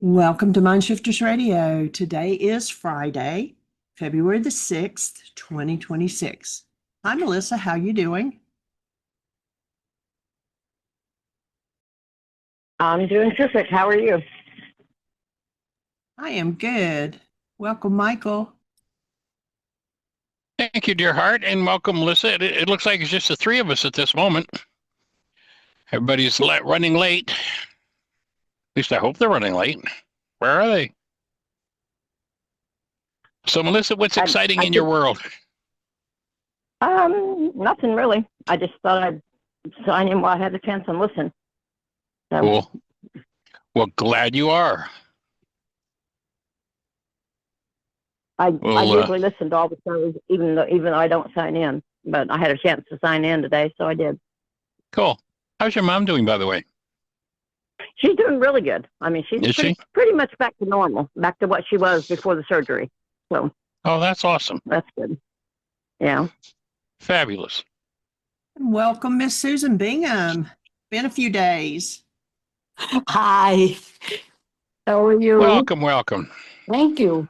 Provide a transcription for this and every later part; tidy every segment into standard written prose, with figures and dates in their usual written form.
Welcome to MindShifters Radio. Today is Friday, February the 6th, 2026. Hi, Melissa. How you doing? I'm doing terrific. How are you? I am good. Welcome, Michael. Thank you, dear heart, and welcome, Melissa. It looks like it's just the three of us at this moment. Everybody's running late. At least I hope they're running late. Where are they? So, Melissa, what's exciting in your world? Nothing really. I just thought I'd sign in while I had the chance and listen. So, Cool. Well, glad you are. I usually listen to all the shows, even though I don't sign in. But I had a chance to sign in today, so I did. Cool. How's your mom doing, by the way? She's doing really good. I mean, she's pretty much back to normal, back to what she was before the surgery. So. Oh, that's awesome. That's good. Yeah. Fabulous. Welcome, Miss Susan Bingham. Been a few days. Hi. How are you? Welcome. Thank you.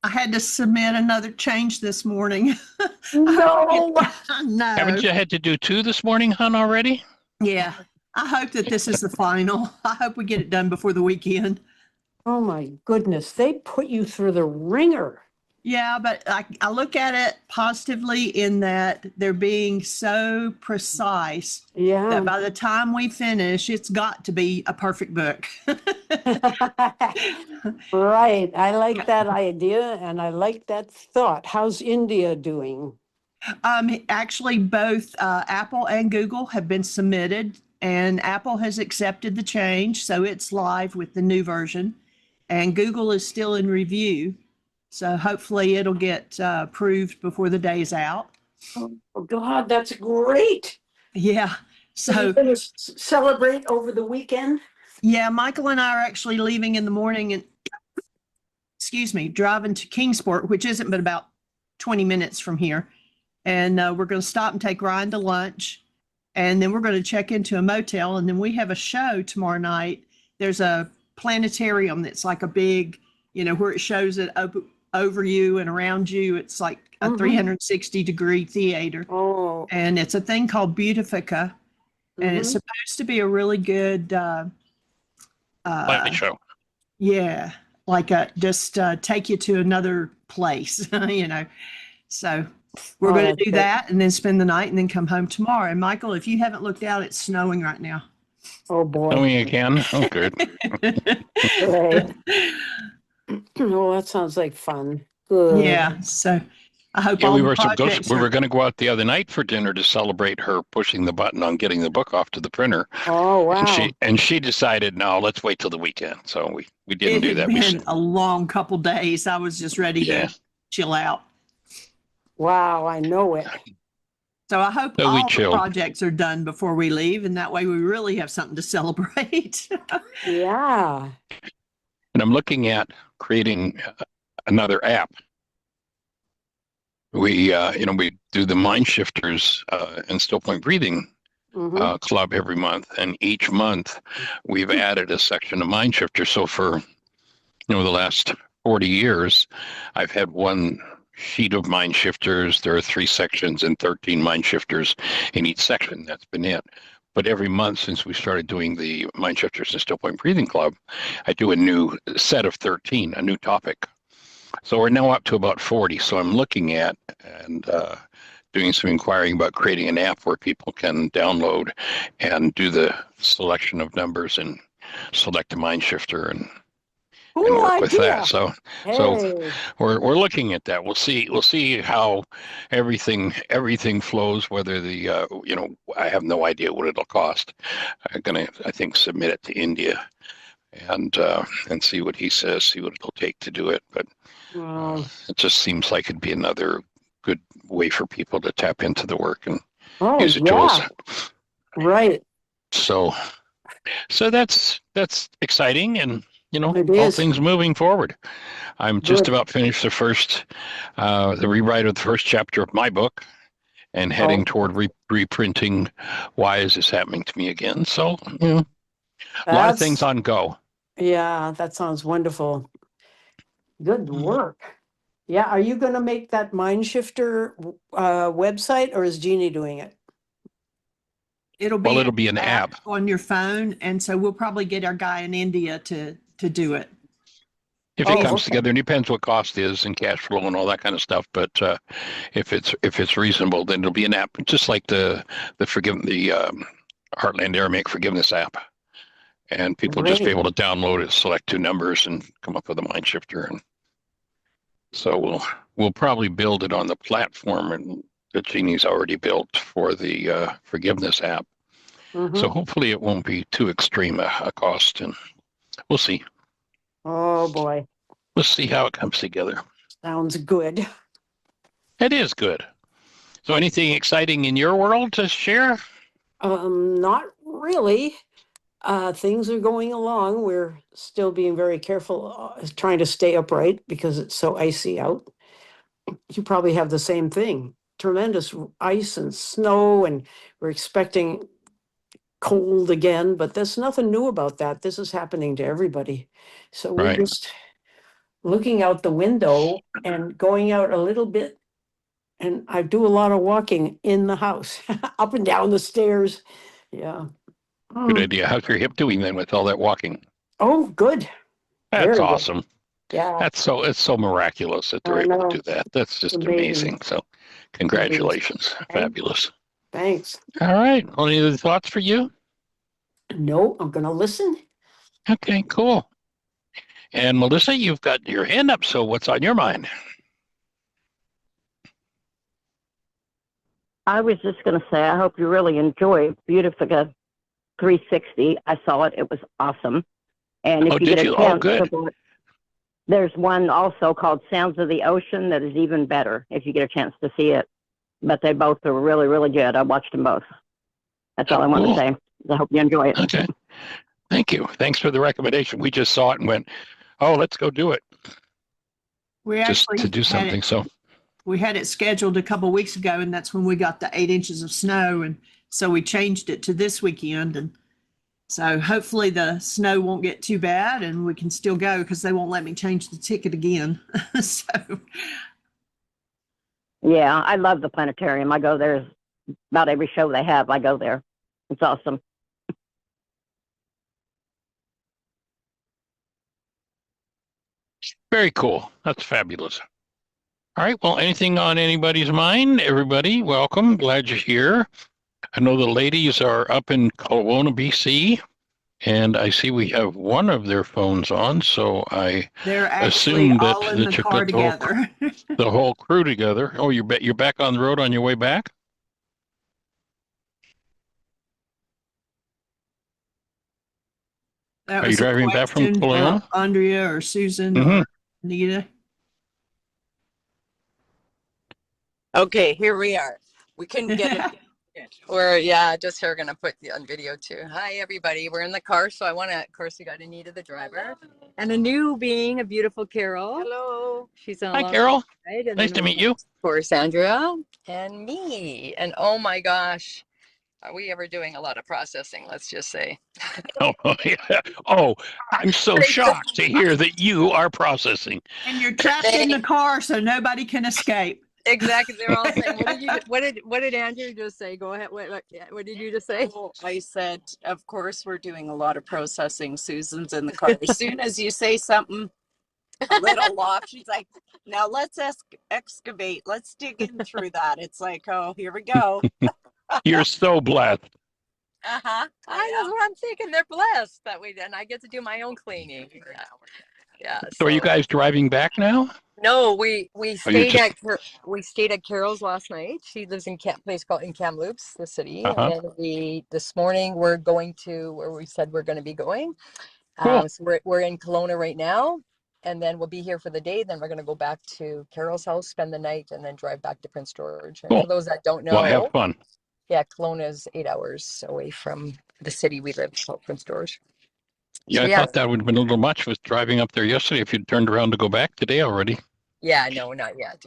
I had to submit another change this morning. No. No. Haven't you had to do two this morning, hon, already? Yeah. I hope that this is the final. I hope we get it done before the weekend. Oh my goodness. They put you through the ringer. Yeah, but I look at it positively in that they're being so precise that by the time we finish, it's got to be a perfect book. Right. I like that idea and I like that thought. How's India doing? Actually, both Apple and Google have been submitted, and Apple has accepted the change, so it's live with the new version, and Google is still in review. So hopefully it'll get approved before the day is out. Oh God, that's great. Yeah. So you're going to celebrate over the weekend? Yeah, Michael and I are actually leaving in the morning and, driving to Kingsport, which isn't but about 20 minutes from here. And we're going to stop and take Ryan to lunch. And then we're going to check into a motel. And then we have a show tomorrow night. There's a planetarium that's like a big, where it shows it over you and around you. It's like a 360-degree theater. Oh. And it's a thing called Beautifica. And it's supposed to be a really good Light show. Yeah, like just take you to another place, So we're going to do that and then spend the night and then come home tomorrow. And Michael, if you haven't looked out, it's snowing right now. Oh boy. Snowing again? Oh, good. Right. Oh, that sounds like fun. Good. Yeah, so I hope we were going to go out the other night for dinner to celebrate her pushing the button on getting the book off to the printer. Oh, wow. And she decided, no, let's wait till the weekend. So we didn't do that. It had been a long couple days. I was just ready to chill out. Wow, I know it. So I hope all the projects are done before we leave, and that way we really have something to celebrate. Yeah. And I'm looking at creating another app. We do the MindShifters and Still Point Breathing club every month, and each month we've added a section of MindShifters. So for the last 40 years, I've had one sheet of MindShifters. There are 3 sections and 13 MindShifters in each section. That's been it. But every month since we started doing the MindShifters and Still Point Breathing Club, I do a new set of 13, a new topic. So we're now up to about 40. So I'm looking at and doing some inquiring about creating an app where people can download and do the selection of numbers and select a mind shifter and work with that. So we're looking at that. We'll see how everything flows. Whether the I have no idea what it'll cost. I'm gonna, I think, submit it to India and see what he says. See what it'll take to do it. But it just seems like it'd be another good way for people to tap into the work and use the tools. Right. So that's exciting, and all things moving forward. I'm just about finished the rewrite of the first chapter of my book, and heading toward reprinting Why Is This Happening to Me Again? So a lot of things on go. Yeah, that sounds wonderful. Good work. Yeah, are you going to make that MindShifter website, or is Jeannie doing it? It'll Well, be it'll be an app. on your phone, and so we'll probably get our guy in India to do it. If Oh, it comes okay. together, it depends what cost is and cash flow and all that kind of stuff. But if it's reasonable, then it'll be an app, just like the Heartland Aramaic Forgiveness app, and people will just be Great. able to download it, select two numbers, and come up with a mind shifter. And so we'll probably build it on the platform and that Jeannie's already built for the forgiveness app. So hopefully it won't be too extreme a cost, and we'll see. Oh boy, We'll see how it comes together. sounds good. It is good. So anything exciting in your world to share? Not really. Things are going along. We're still being very careful, trying to stay upright because it's so icy out. You probably have the same thing. Tremendous ice and snow, and we're expecting cold again, but there's nothing new about that. This is happening to everybody. So we're Right. just looking out the window and going out a little bit. And I do a lot of walking in the house, up and down the stairs. Yeah. Good idea. How's your hip doing then with all that walking? Oh, good. That's Very good. awesome. Yeah. It's so miraculous that they're I able know. to do that. That's just Amazing. amazing. So congratulations. Fabulous. Thanks. All right. Well, any other thoughts for you? No, I'm going to listen. Okay, cool. And Melissa, you've got your hand up. So what's on your mind? I was just going to say, I hope you really enjoy Beautifica 360. I saw it. It was awesome. And if you get a chance to, there's one also called Sounds of the Ocean that is even better if you get a chance to see it. But they both are really, really good. I watched them both. That's all I want to say. I hope you enjoy it. Okay. Thank you. Thanks for the recommendation. We just saw it and went, oh, let's go do it. We just actually to do something. So we had it scheduled a couple of weeks ago, and that's when we got the 8 inches of snow. And so we changed it to this weekend. And so hopefully the snow won't get too bad and we can still go, because they won't let me change the ticket again. So. Yeah, I love the planetarium. I go there about every show they have. I go there. It's awesome. very cool. That's fabulous. All right. Well, anything on anybody's mind? Everybody, welcome. Glad you're here. I know the ladies are up in Kelowna, BC, and I see we have one of their phones on. So I assume that all in the car together. The whole crew together. Oh, you're back on the road on your way back? That Are you driving back from Kelowna? Andrea or Susan or Nita? Okay, here we are. We couldn't get it. We're just here gonna put on video too. Hi everybody, we're in the car, so of course we got Anita the driver, and a new being, a beautiful Carol. Hello. She's on. Hi Carol. Right? And nice to meet you. Of course, Andrea and me, and oh my gosh, are we ever doing a lot of processing? Let's just say. Oh, yeah. Oh, I'm so shocked to hear that you are processing. And you're trapped in the car, so nobody can escape. Exactly. They're all saying, what did Andrew just say? Go ahead. What did you just say? Oh, I said, of course, we're doing a lot of processing. Susan's in the car. As soon as you say something a little off, she's like, now let's excavate. Let's dig in through that. It's like, oh, here we go. You're so blessed. Uh-huh. That's what I'm thinking. They're blessed that way. And I get to do my own cleaning. Yeah. So are you guys driving back now? No, we stayed at Carol's last night. She lives in place called in Kamloops, the city. And then this morning we're going to where we said we're going to be going. Cool. So we're in Kelowna right now, and then we'll be here for the day. Then we're going to go back to Carol's house, spend the night, and then drive back to Prince George. And cool. for those that don't know, well, have fun. Yeah, Kelowna is 8 hours away from the city we live, called Prince George. Yeah, so, I thought that would have been a little much with driving up there yesterday if you'd turned around to go back today already. Yeah, no, not yet.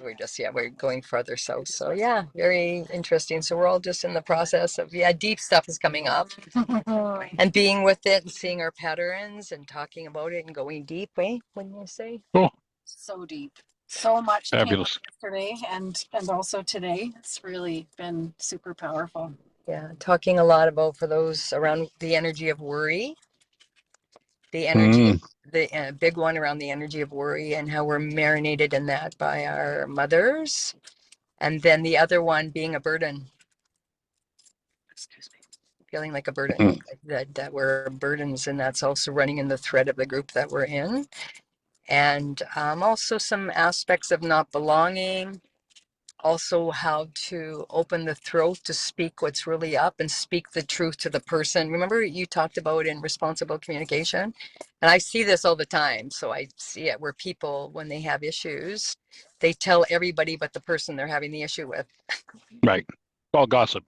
We're going further south. So yeah, very interesting. So we're all just in the process of, deep stuff is coming up and being with it and seeing our patterns and talking about it and going deep, eh? Wouldn't you say? Cool. So deep. So much came up Fabulous. yesterday and also today. It's really been super powerful. Yeah, talking a lot about, for those around, the energy of worry, the energy, Mm, the big one around the energy of worry and how we're marinated in that by our mothers. And then the other one being a burden. Excuse me. Feeling like a burden, mm. that we're burdens, and that's also running in the thread of the group that we're in. And also some aspects of not belonging, also how to open the throat to speak what's really up and speak the truth to the person. Remember you talked about in responsible communication, and I see this all the time. So I see it where people, when they have issues, they tell everybody but the person they're having the issue with. Right. It's all gossip.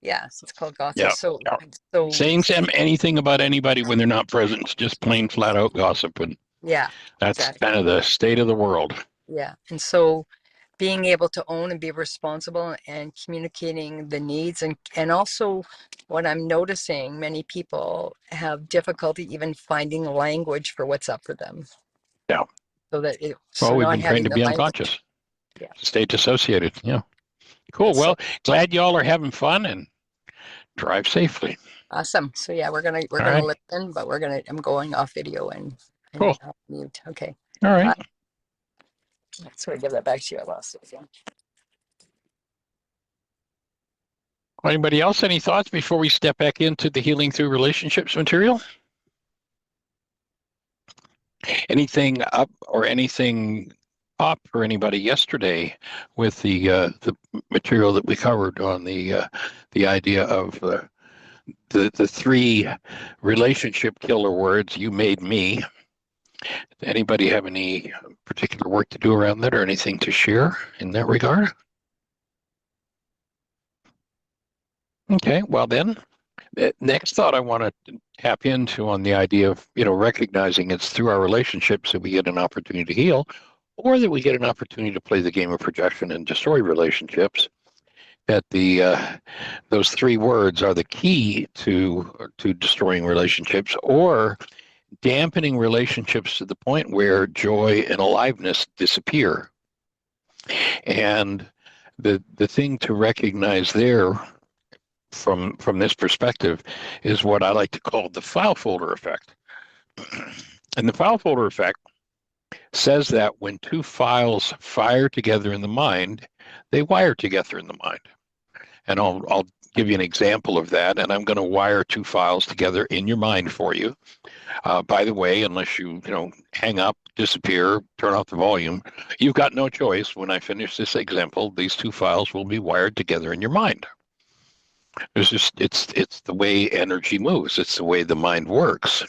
Yes, it's called gossip. Yeah. So Yeah. so Saying anything about anybody when they're not present is just plain flat out gossip. And yeah, that's exactly. kind of the state of the world. Yeah. And so being able to own and be responsible and communicating the needs, and also what I'm noticing, many people have difficulty even finding language for what's up for them. Yeah. So We've not been trained having to the be language. unconscious. Yeah. Stay dissociated. Yeah. Cool. So Well, glad y'all are having fun and drive safely. awesome. So yeah, we're All gonna right. listen, but I'm going off video and Cool. mute. Okay. All right. So I give that back to you. I lost it again. Anybody else? Any thoughts before we step back into the healing through relationships material? Anything up or anything up for anybody yesterday with the material that we covered on the idea of the three relationship killer words? You made me. Anybody have any particular work to do around that or anything to share in that regard? Okay, well then, the next thought I want to tap into on the idea of, recognizing it's through our relationships that we get an opportunity to heal, or that we get an opportunity to play the game of projection and destroy relationships. That those three words are the key to destroying relationships or dampening relationships to the point where joy and aliveness disappear. And the thing to recognize there from this perspective is what I like to call the file folder effect. And the file folder effect says that when two files fire together in the mind, they wire together in the mind. And I'll give you an example of that, and I'm going to wire two files together in your mind for you. By the way, unless you hang up, disappear, turn off the volume, you've got no choice. When I finish this example, these two files will be wired together in your mind. It's the way energy moves. It's the way the mind works.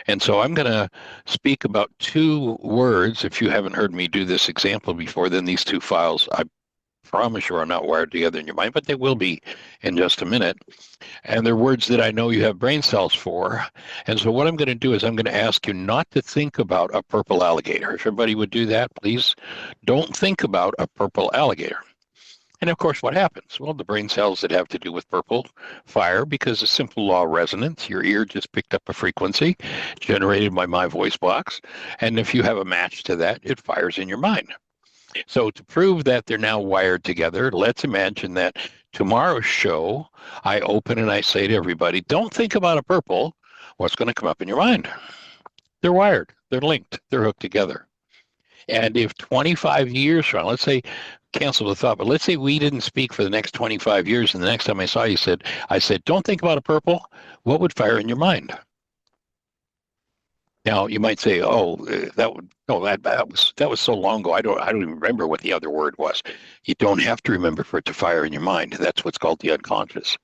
And so I'm going to speak about two words. If you haven't heard me do this example before, then these two files, I promise you, are not wired together in your mind, but they will be in just a minute. And they're words that I know you have brain cells for. And so what I'm going to do is I'm going to ask you not to think about a purple alligator. If everybody would do that, please don't think about a purple alligator. And of course, what happens? Well, the brain cells that have to do with purple fire because a simple law of resonance. Your ear just picked up a frequency generated by my voice box. And if you have a match to that, it fires in your mind. So to prove that they're now wired together, let's imagine that tomorrow's show, I open and I say to everybody, don't think about a purple. What's going to come up in your mind? They're wired. They're linked. They're hooked together. And if 25 years from, let's say, cancel the thought, but let's say we didn't speak for the next 25 years, and the next time I saw you, I said, don't think about a purple. What would fire in your mind? Now you might say, that was so long ago. I don't even remember what the other word was. You don't have to remember for it to fire in your mind. That's what's called the unconscious.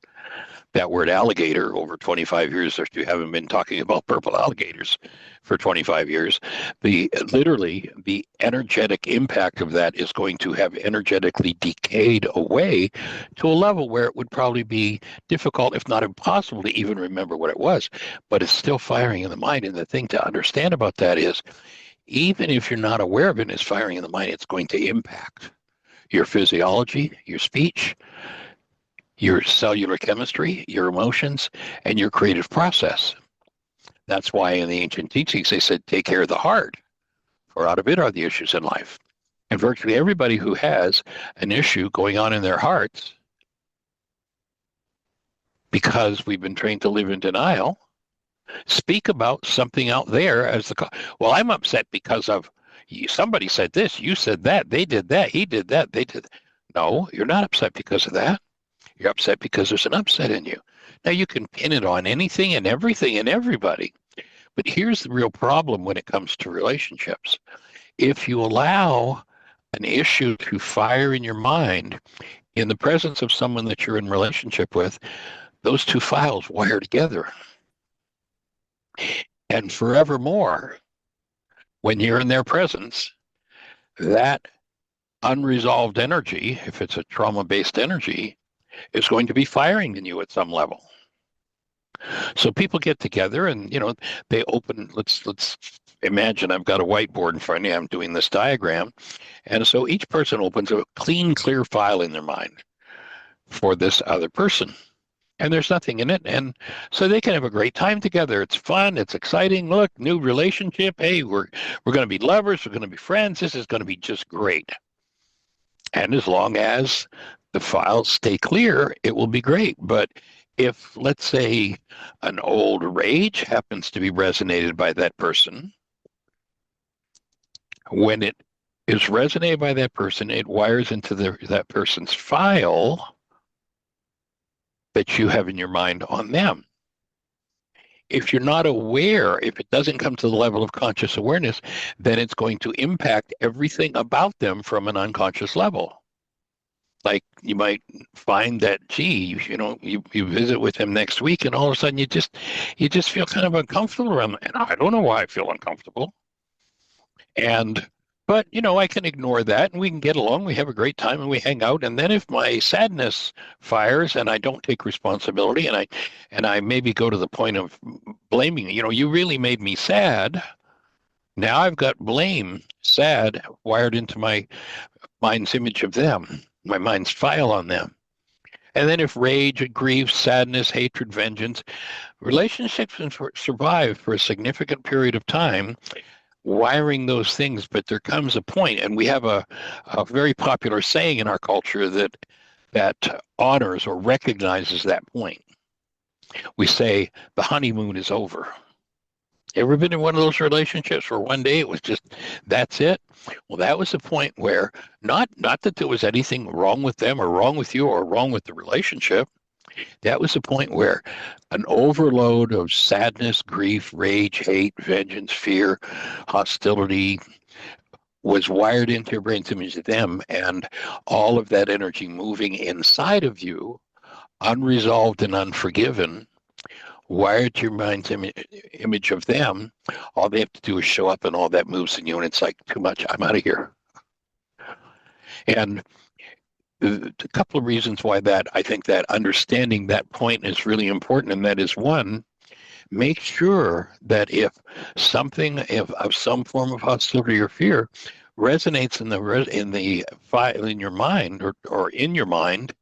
That word alligator over 25 years, if you haven't been talking about purple alligators for 25 years, the energetic impact of that is going to have energetically decayed away to a level where it would probably be difficult, if not impossible, to even remember what it was. But it's still firing in the mind. And the thing to understand about that is, even if you're not aware of it and it's firing in the mind, it's going to impact your physiology, your speech, your cellular chemistry, your emotions, and your creative process. That's why in the ancient teachings they said, take care of the heart, for out of it are the issues in life. And virtually everybody who has an issue going on in their hearts, because we've been trained to live in denial, speak about something out there as the, well, I'm upset because of, somebody said this, you said that, they did that, he did that, they did. No, you're not upset because of that. You're upset because there's an upset in you. Now, you can pin it on anything and everything and everybody. But here's the real problem when it comes to relationships. If you allow an issue to fire in your mind in the presence of someone that you're in relationship with, those two files wire together. And forevermore, when you're in their presence, that unresolved energy, if it's a trauma-based energy, is going to be firing in you at some level. So people get together and, they open, let's imagine I've got a whiteboard in front of me, I'm doing this diagram. And so each person opens a clean, clear file in their mind for this other person. And there's nothing in it. And so they can have a great time together. It's fun. It's exciting. Look, new relationship. Hey, we're going to be lovers. We're going to be friends. This is going to be just great. And as long as the files stay clear, it will be great. But if, let's say, an old rage happens to be resonated by that person, when it is resonated by that person, it wires into that person's file that you have in your mind on them. If you're not aware, if it doesn't come to the level of conscious awareness, then it's going to impact everything about them from an unconscious level. Like you might find that, gee, you visit with him next week, and all of a sudden you just feel kind of uncomfortable around them. And I don't know why I feel uncomfortable. But I can ignore that, and we can get along. We have a great time, and we hang out. And then if my sadness fires, and I don't take responsibility, and I maybe go to the point of blaming, you really made me sad. Now I've got blame, sad, wired into my mind's image of them, my mind's file on them. And then if rage, grief, sadness, hatred, vengeance, relationships can survive for a significant period of time, wiring those things. But there comes a point, and we have a very popular saying in our culture that honors or recognizes that point. We say the honeymoon is over. Ever been in one of those relationships where one day it was just, that's it? Well, that was the point where not that there was anything wrong with them or wrong with you or wrong with the relationship. That was the point where an overload of sadness, grief, rage, hate, vengeance, fear, hostility was wired into your brain's image of them, and all of that energy moving inside of you, unresolved and unforgiven, wired to your mind's image of them. All they have to do is show up, and all that moves in you, and it's like, too much, I'm out of here. And a couple of reasons why I think that understanding that point is really important, and that is, one, make sure that if something of some form of hostility or fear resonates in your mind or in your mind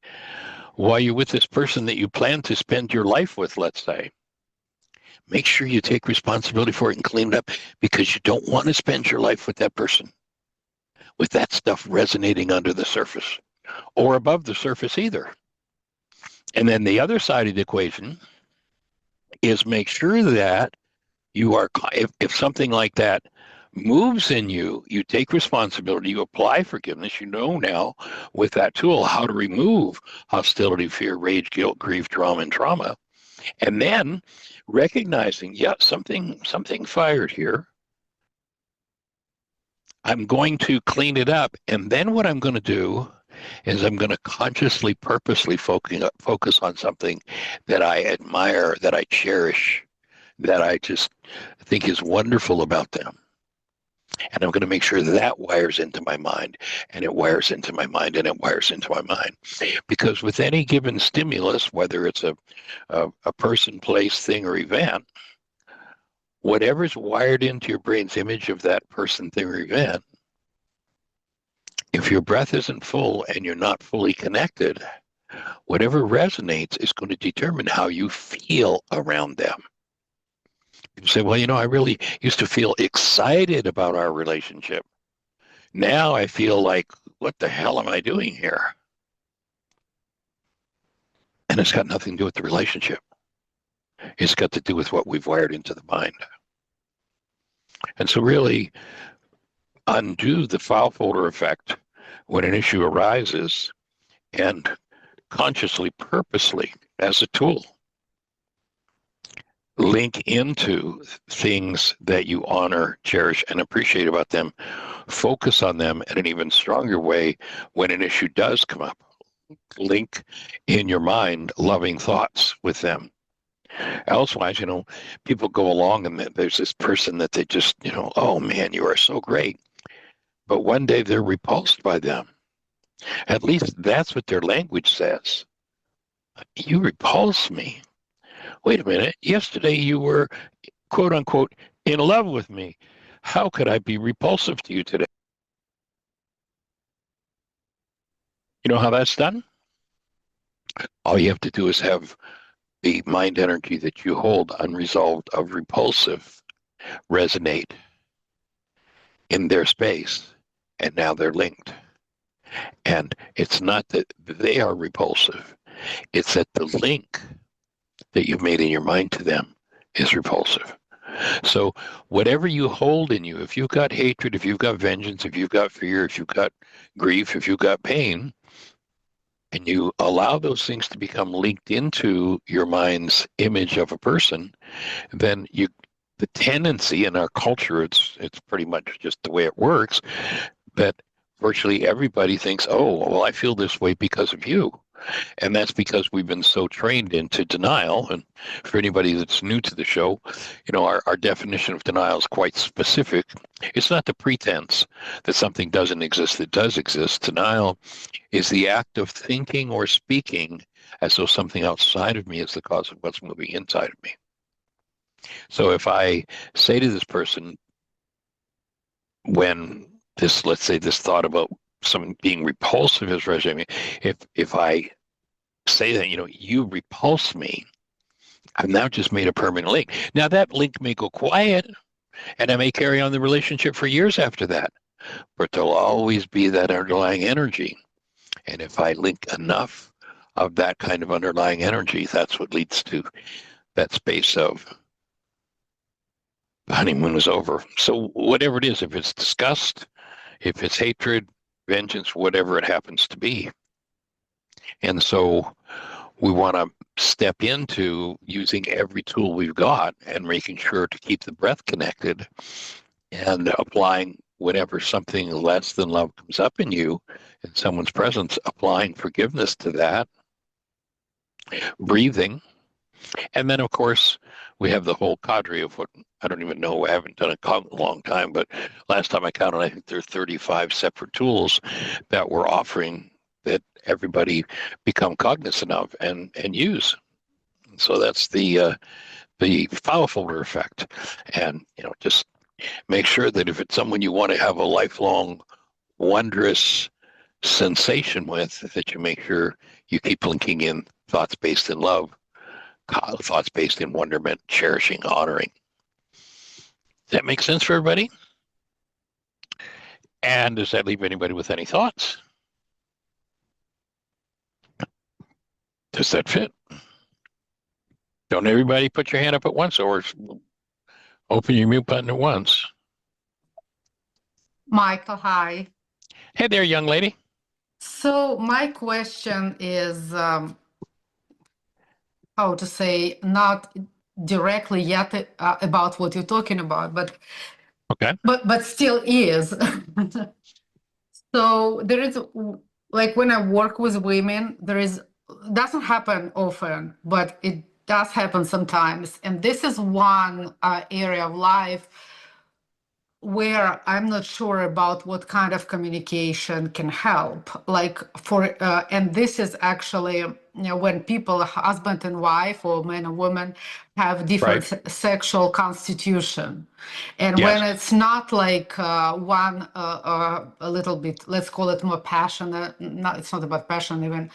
while you're with this person that you plan to spend your life with, let's say, make sure you take responsibility for it and clean it up, because you don't want to spend your life with that person with that stuff resonating under the surface or above the surface either. And then the other side of the equation is make sure that you are, if something like that moves in you, you take responsibility, you apply forgiveness, now with that tool how to remove hostility, fear, rage, guilt, grief, and trauma. And then recognizing, something fired here. I'm going to clean it up. And then what I'm going to do is I'm going to consciously, purposely focus on something that I admire, that I cherish, that I just think is wonderful about them. And I'm going to make sure that wires into my mind, and it wires into my mind, and it wires into my mind. Because with any given stimulus, whether it's a person, place, thing, or event, whatever's wired into your brain's image of that person, thing, or event, if your breath isn't full and you're not fully connected, whatever resonates is going to determine how you feel around them. You say, well, I really used to feel excited about our relationship. Now I feel like, what the hell am I doing here? And it's got nothing to do with the relationship. It's got to do with what we've wired into the mind. And so really undo the file folder effect when an issue arises and consciously, purposely, as a tool, link into things that you honor, cherish, and appreciate about them. Focus on them in an even stronger way when an issue does come up. Link in your mind loving thoughts with them. Elsewise, people go along and there's this person that they just, oh man, you are so great. But one day they're repulsed by them. At least that's what their language says. You repulse me. Wait a minute. Yesterday you were, quote unquote, in love with me. How could I be repulsive to you today? You know how that's done? All you have to do is have the mind energy that you hold unresolved of repulsive resonate in their space. And now they're linked. And it's not that they are repulsive. It's that the link that you've made in your mind to them is repulsive. So whatever you hold in you, if you've got hatred, if you've got vengeance, if you've got fear, if you've got grief, if you've got pain, and you allow those things to become linked into your mind's image of a person, then the tendency in our culture, it's pretty much just the way it works, that virtually everybody thinks, oh, well, I feel this way because of you. And that's because we've been so trained into denial. And for anybody that's new to the show, our definition of denial is quite specific. It's not the pretense that something doesn't exist that does exist. Denial is the act of thinking or speaking as though something outside of me is the cause of what's moving inside of me. So if I say to this person, when let's say this thought about someone being repulsive is resonating, if I say that, you repulse me, I've now just made a permanent link. Now that link may go quiet and I may carry on the relationship for years after that, but there'll always be that underlying energy. And if I link enough of that kind of underlying energy, that's what leads to that space of the honeymoon is over. So whatever it is, if it's disgust, if it's hatred, vengeance, whatever it happens to be. And so we want to step into using every tool we've got and making sure to keep the breath connected and applying whenever something less than love comes up in you, in someone's presence, applying forgiveness to that, breathing. And then, of course, we have the whole cadre of what I don't even know. I haven't done a count in a long time, but last time I counted, I think there are 35 separate tools that we're offering that everybody become cognizant of and use. So that's the file folder effect. And, just make sure that if it's someone you want to have a lifelong, wondrous sensation with, that you make sure you keep linking in thoughts based in love, thoughts based in wonderment, cherishing, honoring. Does that make sense for everybody? And does that leave anybody with any thoughts? Does that fit? Don't everybody put your hand up at once or open your mute button at once. Michael, hi. Hey there, young lady. So my question is, how to say, not directly yet about what you're talking about, but okay, but still is. So there is, like when I work with women, doesn't happen often, but it does happen sometimes. And this is one area of life where I'm not sure about what kind of communication can help. Like and this is actually, when people, husband and wife or man and woman, have different sexual constitution. And when it's not like one a little bit, let's call it more passionate, it's not about passion even,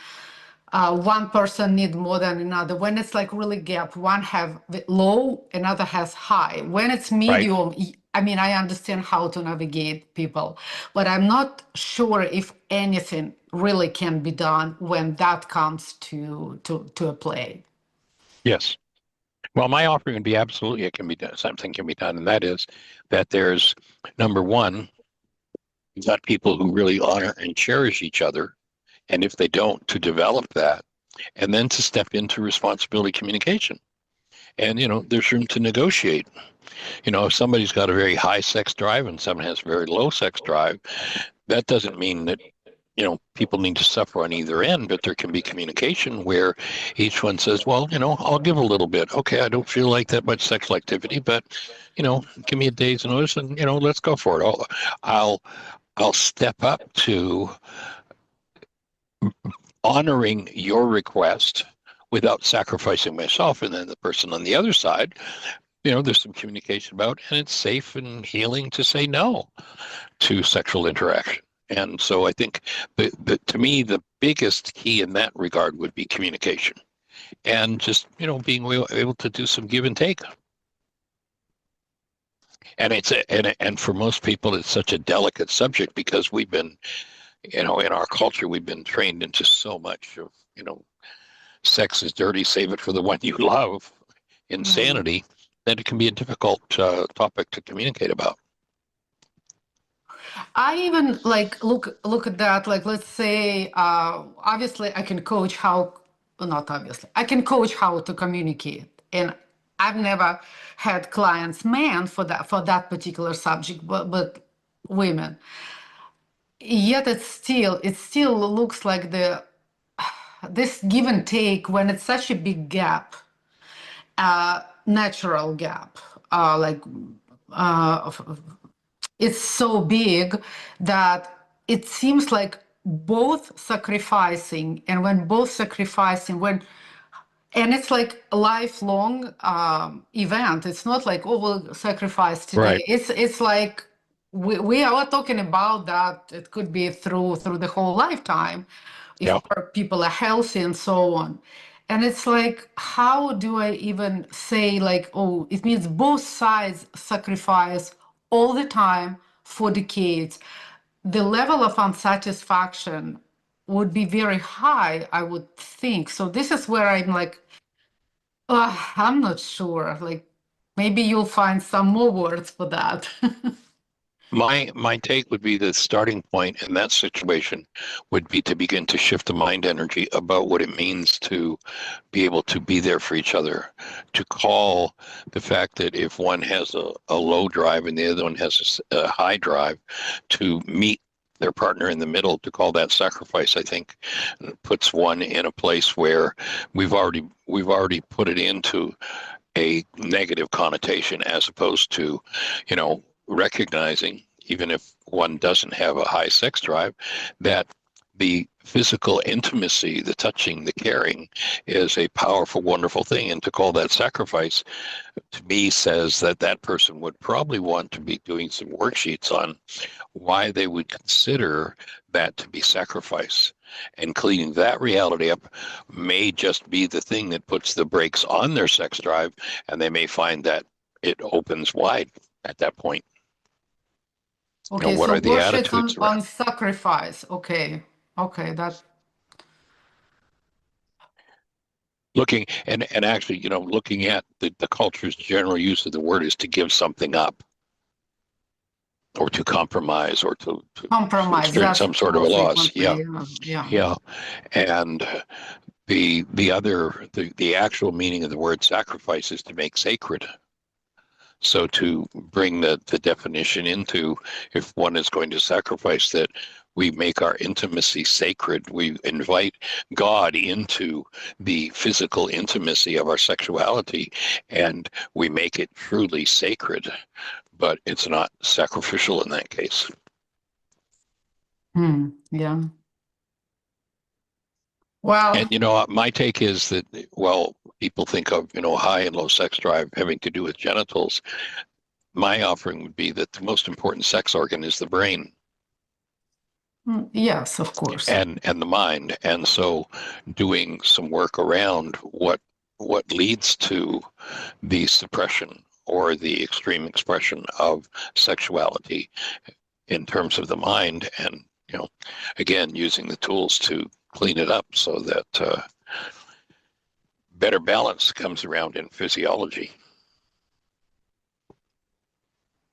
one person need more than another. When it's like really gap, one have low, another has high. When it's medium, I mean, I understand how to navigate people, but I'm not sure if anything really can be done when that comes to a play. Yes. Well, my offering would be absolutely, it can be done. Something can be done, and that is that there's, number one, you've got people who really honor and cherish each other, and if they don't, to develop that, and then to step into responsibility communication. And, there's room to negotiate. If somebody's got a very high sex drive and someone has very low sex drive, that doesn't mean that, people need to suffer on either end, but there can be communication where each one says, well, I'll give a little bit. Okay, I don't feel like that much sexual activity, but, give me a day's notice and, let's go for it. I'll step up to honoring your request without sacrificing myself. And then the person on the other side, there's some communication about, and it's safe and healing to say no to sexual interaction. And so I think to me, the biggest key in that regard would be communication and just, being able to do some give and take. And and for most people, it's such a delicate subject because we've been, in our culture, we've been trained into so much of, sex is dirty, save it for the one you love, insanity, that it can be a difficult topic to communicate about. I even look at that, like, let's say, obviously I can coach I can coach how to communicate. And I've never had clients men for that particular subject, but women. Yet it still looks like this give and take, when it's such a big gap, natural gap, it's so big that it seems like both sacrificing, and when both sacrificing, and it's like a lifelong event. It's not like, oh, we'll sacrifice today. Right. It's like we are talking about that. It could be through the whole lifetime if people are healthy and so on. And it's like, how do I even say, like, oh, it means both sides sacrifice all the time for decades. The level of unsatisfaction would be very high, I would think. So this is where I'm like, I'm not sure. Like, maybe you'll find some more words for that. My take would be the starting point in that situation would be to begin to shift the mind energy about what it means to be able to be there for each other, to call the fact that if one has a low drive and the other one has a high drive, to meet their partner in the middle, to call that sacrifice, I think puts one in a place where we've already put it into a negative connotation, as opposed to, recognizing, even if one doesn't have a high sex drive, that the physical intimacy, the touching, the caring is a powerful, wonderful thing. And to call that sacrifice, to me, says that that person would probably want to be doing some worksheets on why they would consider that to be sacrifice. And cleaning that reality up may just be the thing that puts the brakes on their sex drive, and they may find that it opens wide at that point. Okay, what so are the attitudes on sacrifice. Okay, that. Looking and actually, looking at the culture's general use of the word is to give something up, or to compromise, or to Compromise. experience some sort of a loss. Yeah. And the actual meaning of the word sacrifice is to make sacred. So to bring the definition into, if one is going to sacrifice, that we make our intimacy sacred. We invite God into the physical intimacy of our sexuality, and we make it truly sacred but it's not sacrificial in that case. Yeah. Well, And, my take is that, well, people think of, high and low sex drive having to do with genitals. My offering would be that the most important sex organ is the brain. Yes, of course. And the mind. And so doing some work around what leads to the suppression or the extreme expression of sexuality in terms of the mind, and again, using the tools to clean it up so that better balance comes around in physiology.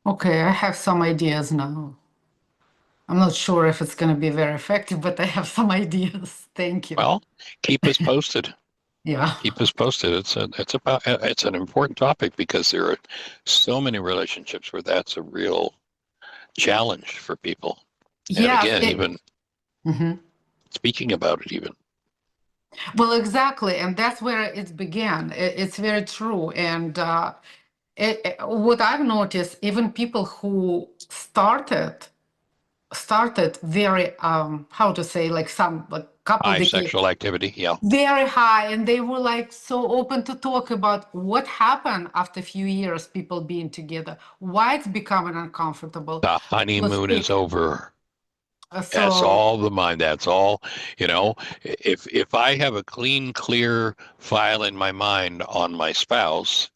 Okay, I have some ideas now. I'm not sure if it's going to be very effective, but I have some ideas. Thank you. Well, keep us posted. Yeah. Keep us posted. It's an important topic because there are so many relationships where that's a real challenge for people. Yeah. And again, even speaking about it even. Well, exactly. And that's where it began. It's very true. And what I've noticed, even people who started very how to say, like some like couple High decades, sexual activity, yeah. very high, and they were like so open to talk about what happened after a few years, people being together, why it's becoming uncomfortable. The honeymoon is over. That's So all the mind. That's all, if I have a clean, clear file in my mind on my spouse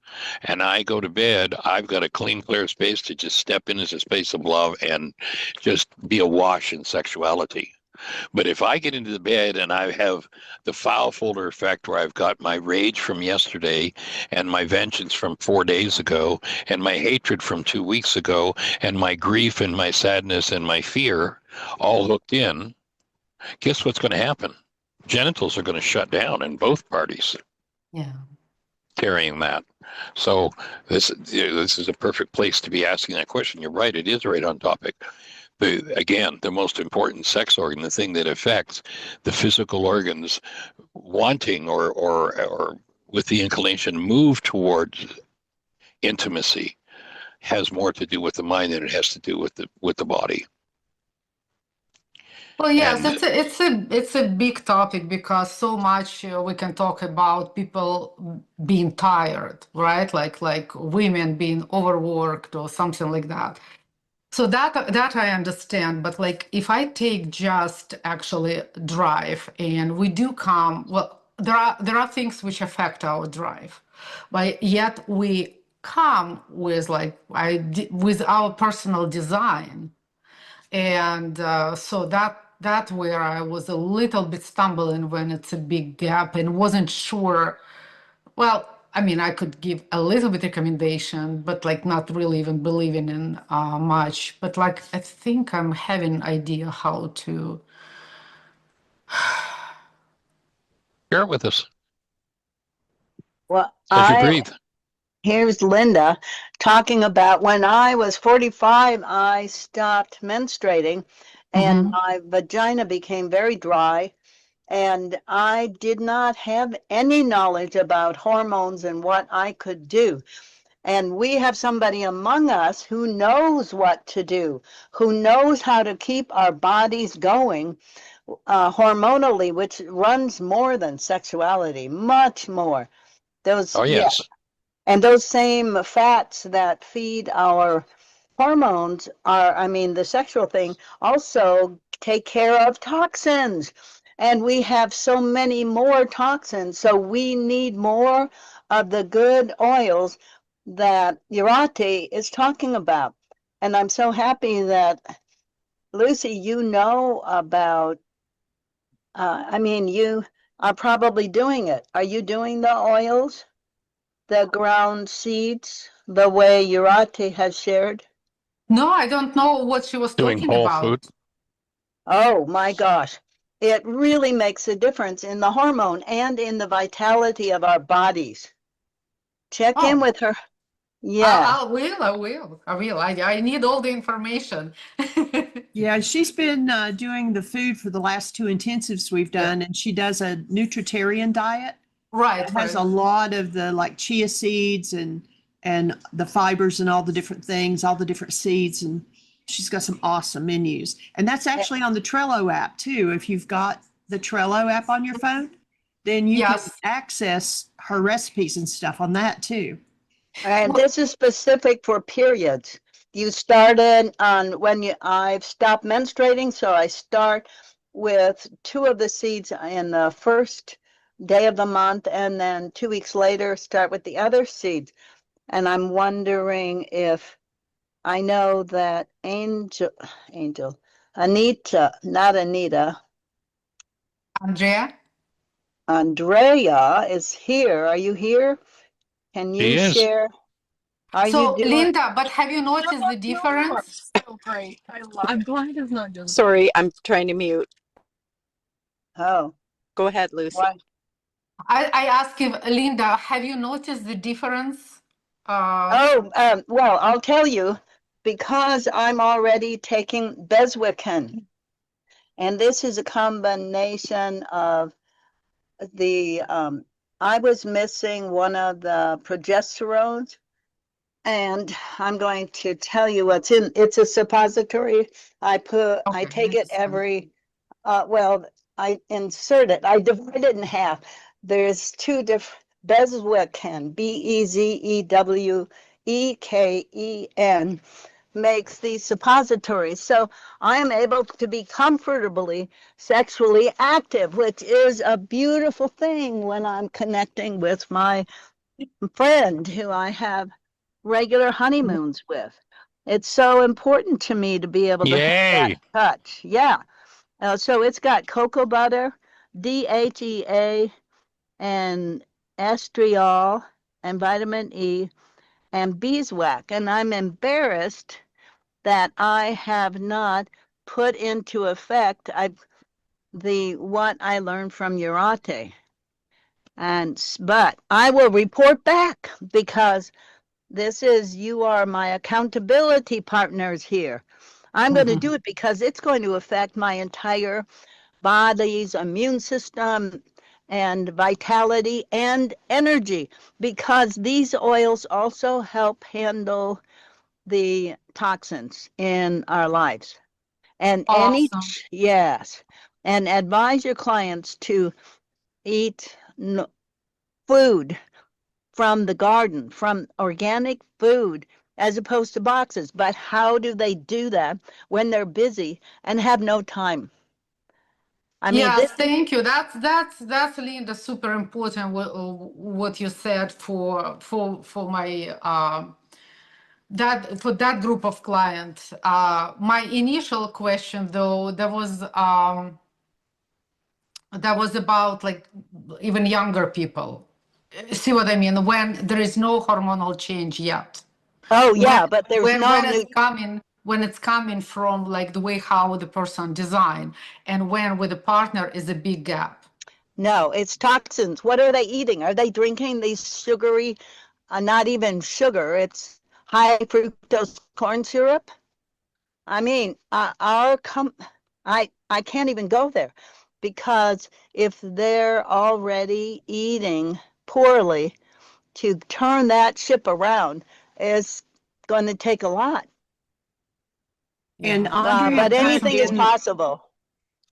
and I go to bed, I've got a clean, clear space to just step in as a space of love and just be awash in sexuality. But if I get into the bed and I have the file folder effect where I've got my rage from yesterday and my vengeance from 4 days ago and my hatred from 2 weeks ago and my grief and my sadness and my fear all hooked in, guess what's going to happen? Genitals are going to shut down in both parties. yeah. Carrying that. So this is a perfect place to be asking that question. You're right. It is right on topic. The most important sex organ, the thing that affects the physical organs wanting or with the inclination move towards intimacy, has more to do with the mind than it has to do with the body. Well, yes, And it's a big topic because so much we can talk about people being tired, right? Like women being overworked or something like that. So that I understand, but like if I take just actually drive, and we do come, well, there are things which affect our drive, but yet we come with with our personal design, and so that where I was a little bit stumbling when it's a big gap and wasn't sure. Well, I mean, I could give a little bit recommendation, but like not really even believing in much. But like I think I'm having idea how to. share it with us Well, as you breathe. here's Linda talking about when I was 45, I stopped menstruating and my vagina became very dry. And I did not have any knowledge about hormones and what I could do. And we have somebody among us who knows what to do, who knows how to keep our bodies going hormonally, which runs more than sexuality, much more. Those, Oh, yes. Yeah. And those same fats that feed our hormones the sexual thing also take care of toxins. And we have so many more toxins. So we need more of the good oils that Urati is talking about. And I'm so happy that, Lucy, you know about, you are probably doing it. Are you doing the oils, the ground seeds, the way Urati has shared? No, I don't know what she was Doing talking whole about. food. Oh my gosh. It really makes a difference in the hormone and in the vitality of our bodies. Check in with her. Yeah. I will. I need all the information. Yeah, she's been doing the food for the last 2 intensives we've done, and she does a nutritarian diet. Right. It has a lot of the like chia seeds and and the fibers and all the different things, all the different seeds. And she's got some awesome menus. And that's actually on the Trello app too. If you've got the Trello app on your phone, then you can access her recipes and stuff on that too. And this is specific for periods. You started on I've stopped menstruating, so I start with 2 of the seeds in the first day of the month, and then 2 weeks later start with the other seeds. And I'm wondering if I know that Anita, not Anita, Andrea is here. Are you here? Can you share? So Linda, but have you noticed the difference? So great. I love it. I'm glad it's not just. Sorry, I'm trying to mute. Oh. Go ahead, Lucy. What? I asked him, Linda, have you noticed the difference? Well, I'll tell you, because I'm already taking Bezwicken, and this is a combination of the, I was missing one of the progesterones, and I'm going to tell you what's in. It's a suppository. I take it every, I insert it. I divide it in half. There's 2 different, Bezwecken, Bezweken, makes these suppositories. So I am able to be comfortably sexually active, which is a beautiful thing when I'm connecting with my friend who I have regular honeymoons with. It's so important to me to be able to have that touch. Yeah. So it's got cocoa butter, DHEA, and estriol, and vitamin E, and beeswax. And I'm embarrassed that I have not put into effect what I learned from Urate. But I will report back, because you are my accountability partners here. I'm going to do it because it's going to affect my entire body's immune system and vitality and energy, because these oils also help handle the toxins in our lives. And and advise your clients to eat food from the garden, from organic food, as opposed to boxes. But how do they do that when they're busy and have no time? Thank you. That's Linda, super important what you said for my that group of clients. My initial question though, that was about like even younger people. See what I mean? When there is no hormonal change yet. But there's when it's coming from like the way how the person designed, and when with a partner is a big gap. No, it's toxins. What are they eating? Are they drinking these sugary, not even sugar, it's high fructose corn syrup? I mean, I can't even go there, because if they're already eating poorly, to turn that ship around is going to take a lot. And Andrea, but anything is possible.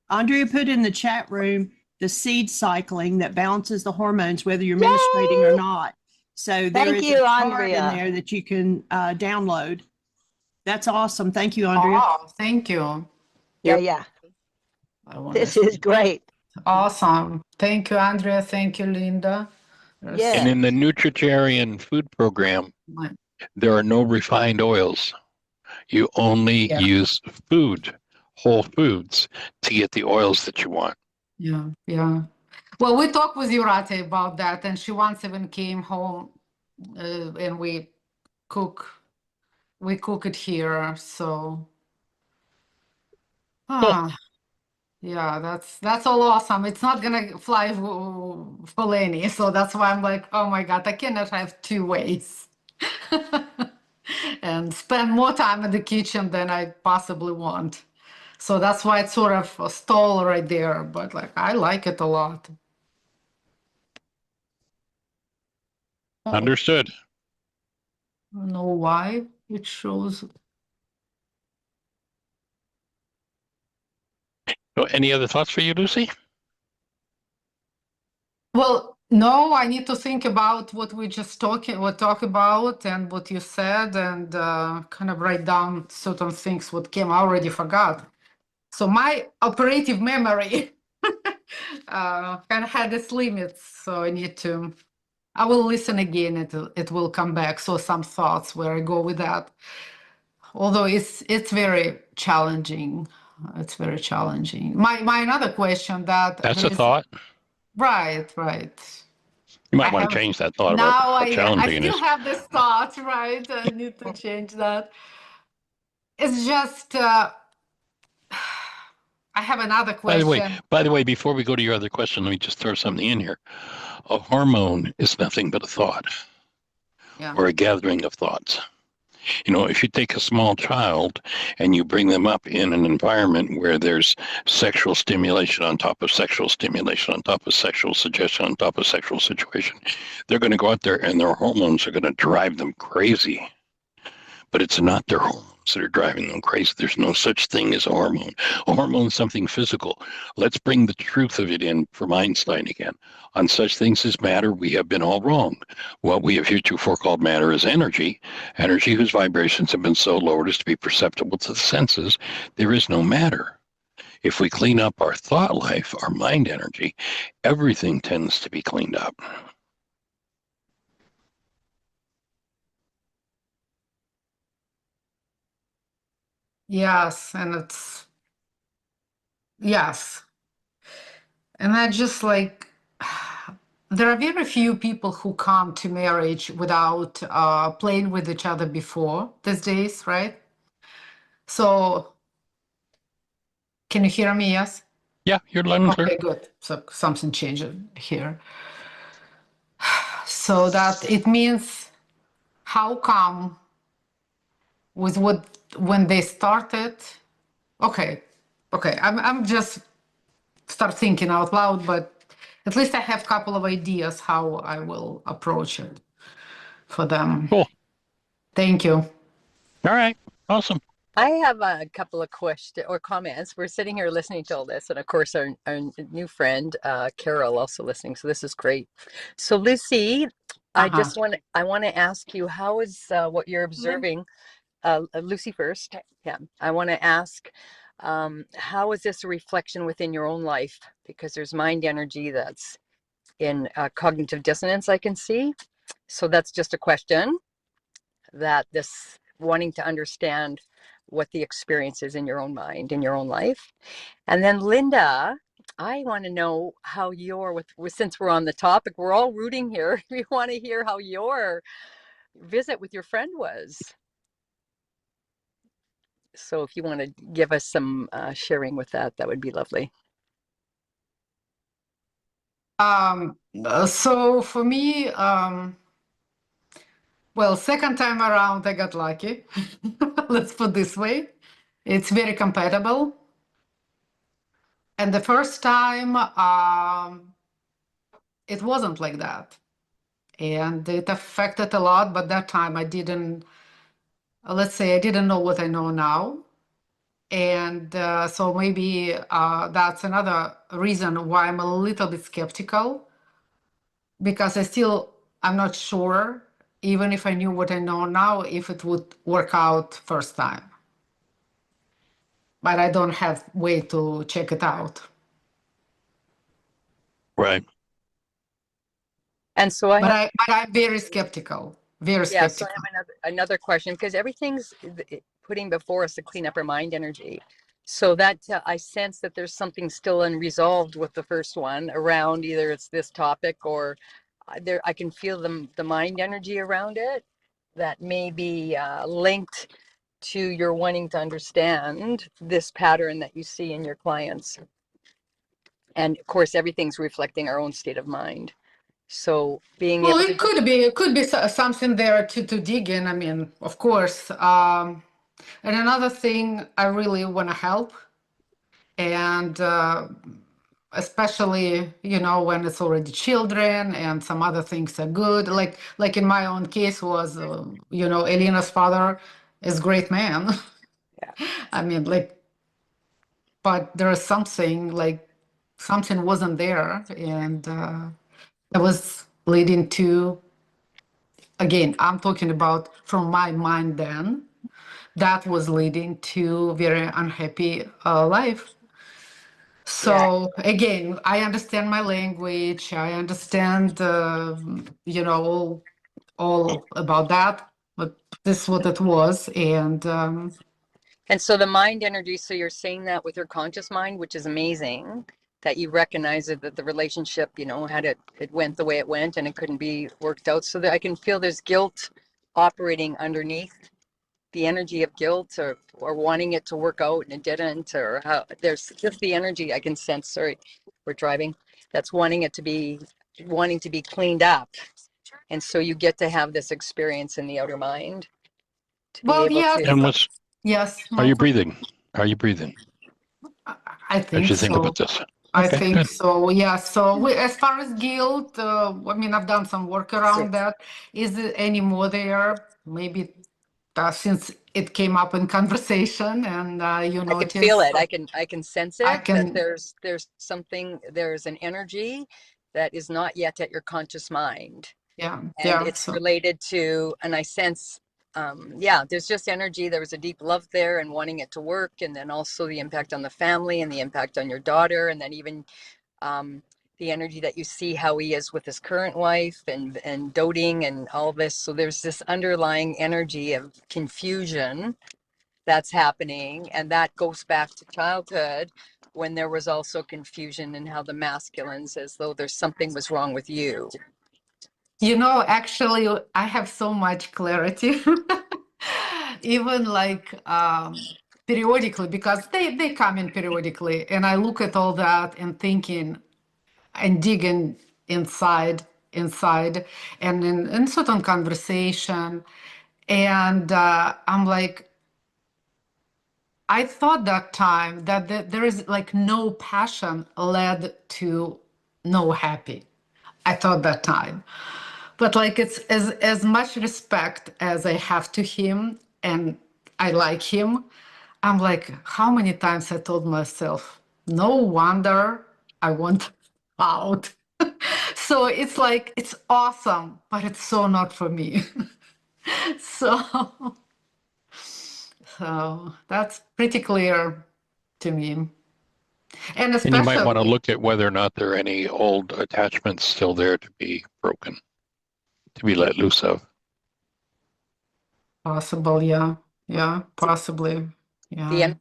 Andrea put in the chat room the seed cycling that balances the hormones, whether you're menstruating or not. So there is a chart in there that you can download. That's awesome. Thank you, Andrea. Oh, thank you. Yeah. This is great. Awesome. Thank you, Andrea. Thank you, Linda. Yes. And in the Nutritarian food program, there are no refined oils. You only use whole foods, to get the oils that you want. Yeah. Well, we talked with Urate about that, and she once even came home and we cook it here. So yeah, that's all awesome. It's not gonna fly for Lenny, so that's why I'm like, oh my God, I cannot have 2 ways. And spend more time in the kitchen than I possibly want. So that's why it's sort of a stall right there, but like I like it a lot. Understood. don't know why it shows. So any other thoughts for you, Lucy? Well, no, I need to think about what we just talk about and what you said, and kind of write down certain things what came. I already forgot. So my operative memory kind of had its limits. So I will listen again. It will come back. So some thoughts where I go with that. Although it's very challenging. It's very challenging. My another question that That's there a is thought. right. You I might want to have change that thought about now how I challenging it still is. have this thought, right? I need to change that. It's just I have another question. By the way, before we go to your other question, let me just throw something in here. A hormone is nothing but a thought or a gathering of thoughts. You know, if you take a small child and you bring them up in an environment where there's sexual stimulation on top of sexual stimulation, on top of sexual suggestion, on top of sexual situation, they're going to go out there and their hormones are going to drive them crazy. But it's not their hormones that are driving them crazy. There's no such thing as a hormone. A hormone is something physical. Let's bring the truth of it in from Einstein again. On such things as matter, we have been all wrong. What we have heretofore called matter is energy, energy whose vibrations have been so lowered as to be perceptible to the senses. There is no matter. If we clean up our thought life, our mind energy, everything tends to be cleaned up. Yes, yes. And I just like there are very few people who come to marriage without playing with each other before these days, right? So can you hear me? Yes? Yeah, you're loud and clear. Okay, good. So something changed here. So that it means how come with what when they started. Okay. I'm just start thinking out loud, but at least I have a couple of ideas how I will approach it for them. Cool. Thank you. All right. Awesome. I have a couple of questions or comments. We're sitting here listening to all this, and of course, our new friend Carol also listening. So this is great. So Lucy, I want to ask you, how is what you're observing? Lucy first. Yeah, I want to ask, how is this a reflection within your own life? Because there's mind energy that's in cognitive dissonance, I can see. So that's just a question that this wanting to understand what the experience is in your own mind, in your own life. And then Linda, I want to know how since we're on the topic, we're all rooting here. We want to hear how your visit with your friend was. So if you want to give us some sharing with that, that would be lovely. So for me, well, second time around, I got lucky. Let's put this way. It's very compatible. And the first time, it wasn't like that. And it affected a lot, but that time I didn't, let's say I didn't know what I know now. And so maybe that's another reason why I'm a little bit skeptical, because I'm not sure, even if I knew what I know now, if it would work out first time. But I don't have way to check it out. Right. And so I'm very skeptical. Very skeptical. So I have another question, because everything's putting before us to clean up our mind energy. So that I sense that there's something still unresolved with the first one around either it's this topic or I can feel the mind energy around it that may be linked to your wanting to understand this pattern that you see in your clients. And of course, everything's reflecting our own state of mind. So it could be something there to dig in. I mean, of course. And another thing, I really want to help, and especially, when it's already children and some other things are good. Like in my own case was, Elena's father is great man. Yeah. I mean, but there is something wasn't there, and that was leading to, again, I'm talking about from my mind then, that was leading to very unhappy life. Yeah. So again, I understand my language. I understand, all about that. But this is what it was, and And so the mind energy, so you're saying that with your conscious mind, which is amazing, that you recognize it, that the relationship, it went the way it went and it couldn't be worked out. So that I can feel there's guilt operating underneath the energy of guilt, or wanting it to work out and it didn't, or how there's just the energy I can sense. Sorry, we're driving. That's wanting to be cleaned up. And so you get to have this experience in the outer mind to be well, able yes, to. And yes, are you Michael. breathing? Are you breathing I as think you think so. about this? I Okay, think good. so. Yeah. So as far as guilt, I mean, I've done some work around that. Is it any more there? Maybe since it came up in conversation, and you I can feel notice, it. I can sense I it, that can, there's an energy that is not yet at your conscious mind. yeah, And yeah. it's So related to, and I sense, there's just energy. There was a deep love there and wanting it to work. And then also the impact on the family and the impact on your daughter. And then even the energy that you see how he is with his current wife, and doting and all this. So there's this underlying energy of confusion that's happening. And that goes back to childhood, when there was also confusion in how the masculines, as though there's something was wrong with you. actually, I have so much clarity, even periodically, because they come in periodically, and I look at all that and thinking and digging inside, and in certain conversation, and I'm like, I thought that time that there is like no passion led to no happy. I thought that time. But like it's as much respect as I have to him, and I like him. I'm like, how many times I told myself, no wonder I want out. So it's like it's awesome, but it's so not for me. so so that's pretty clear to me. And And you might want to especially look at whether or not there are any old attachments still there to be broken, to be let loose of. possible, yeah, possibly, yeah.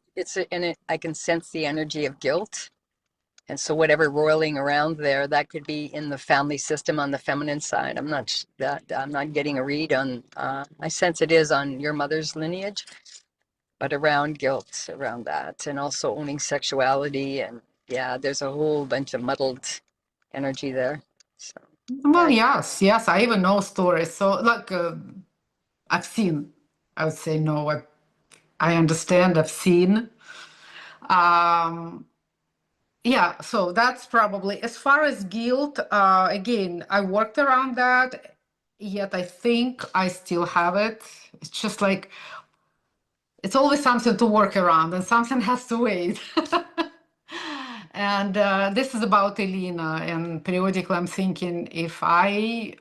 I can sense the energy of guilt. And so whatever roiling around there, that could be in the family system on the feminine side. I'm not getting a read on, I sense it is on your mother's lineage, but around guilt, around that, and also owning sexuality. And yeah, there's a whole bunch of muddled energy there. So, Well, yeah. yes, I even know stories. So, I've seen, I would say, no, I understand, I've seen. Um, yeah, so that's probably, as far as guilt, again, I worked around that, yet I think I still have it. It's just like, it's always something to work around, and something has to wait. And this is about Elena, and periodically I'm thinking, if I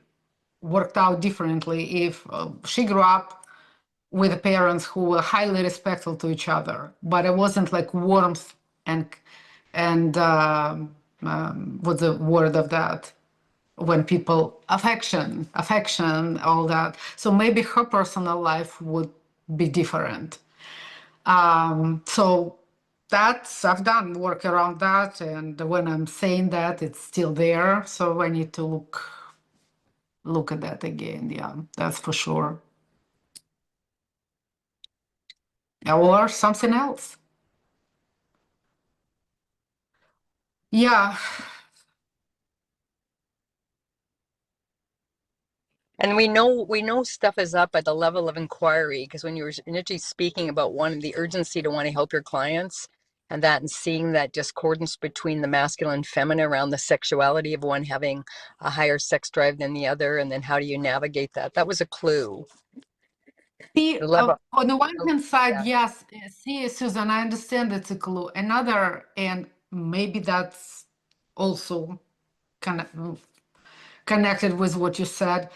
worked out differently, if she grew up with parents who were highly respectful to each other, but it wasn't like warmth and what's the word of that, when people affection, all that. So maybe her personal life would be different. So that's, I've done work around that, and when I'm saying that, it's still there. So I need to look at that again. Yeah, that's for sure. Or something else. Yeah. And we know stuff is up at the level of inquiry, because when you were initially speaking about the urgency to want to help your clients, and that, and seeing that discordance between the masculine and feminine around the sexuality of one having a higher sex drive than the other, and then how do you navigate that? That was a clue. See, The level, on the one hand side, yeah. yes. See, Susan, I understand it's a clue. Another, and maybe that's also kind of connected with what you said.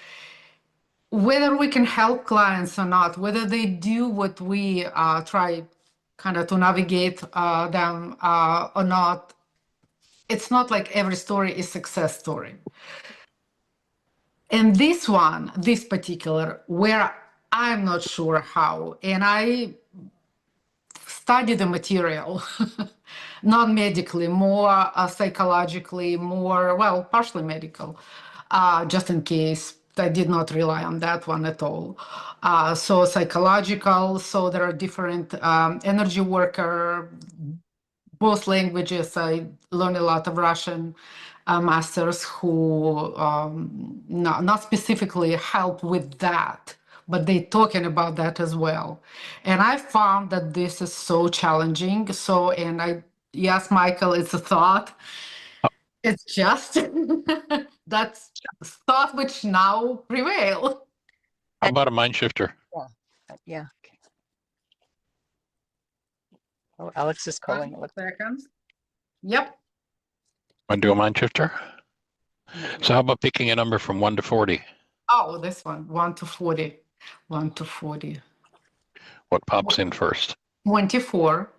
Whether we can help clients or not, whether they do what we try kind of to navigate them or not, it's not like every story is success story. And this one, this particular, where I'm not sure how, and I study the material, not medically, more psychologically, more, well, partially medical, just in case. I did not rely on that one at all. So psychological, so there are different energy worker, both languages. I learned a lot of Russian masters who not specifically help with that, but they talking about that as well. And I found that this is so challenging. So, and yes, Michael, it's a thought. It's just that's thought which now prevail. How about a mind shifter? Yeah. Okay. Oh, Alex is calling. 1 second. Yep. Want to do a mind shifter? So how about picking a number from 1 to 40? Oh, this one, 1 to 40. 1 to 40. What pops in first? 24.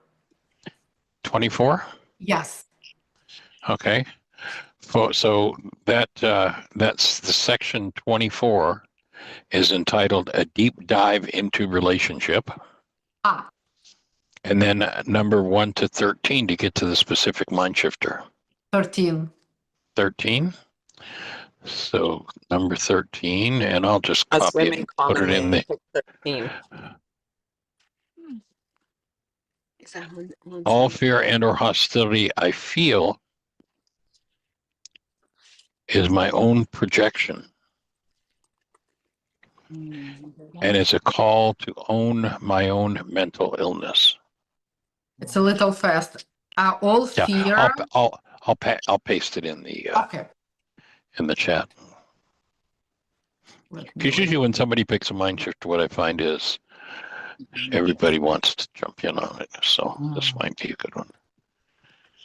24? Yes. Okay. So that's the section 24 is entitled A Deep Dive into Relationship. Ah. And then number 1 to 13 to get to the specific mind shifter. 13. 13. So number 13, and I'll just Us copy it women and put it in commonly the pick 13. all fear and or hostility I feel is my own projection. And it's a call to own my own mental illness. It's a little fast. All Yeah, fear. I'll paste it in the Okay. in the chat. Because usually when somebody picks a mind shift, what I find is everybody wants to jump in on it. So this might be a good one.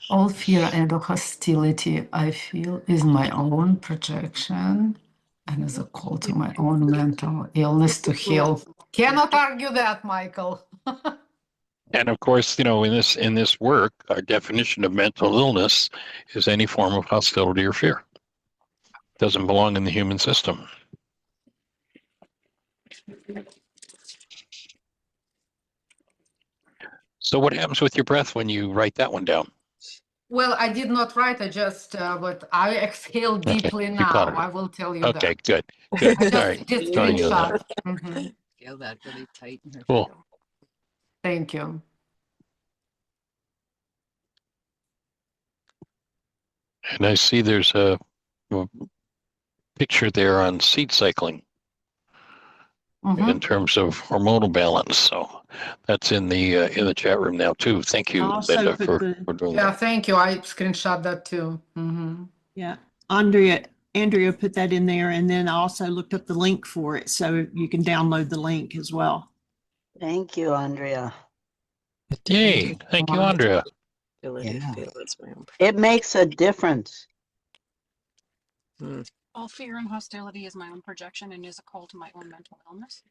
All fear and hostility I feel is my own projection and is a call to my own mental illness to heal. Cannot argue that, Michael. And of course, in this work, our definition of mental illness is any form of hostility or fear. Doesn't belong in the human system. So what happens with your breath when you write that one down? Well, I did not write. I just, but I exhale deeply You now. got it. I will tell you Okay, that. good. I All just right. did Telling you that. screenshot. Mhm. Feel that really tight in her Cool. throat. Thank you. And I see there's a picture there on seed cycling in terms of hormonal balance. So that's in the chat room now too. Thank you, Linda, for doing Yeah, that. thank you. I screenshot that too. Yeah. Andrea put that in there, and then I also looked up the link for it, so you can download the link as well. Thank you, Andrea. Yay. Thank you, Andrea. Yeah. It makes a difference. All fear and hostility is my own projection and is a call to my own mental illness.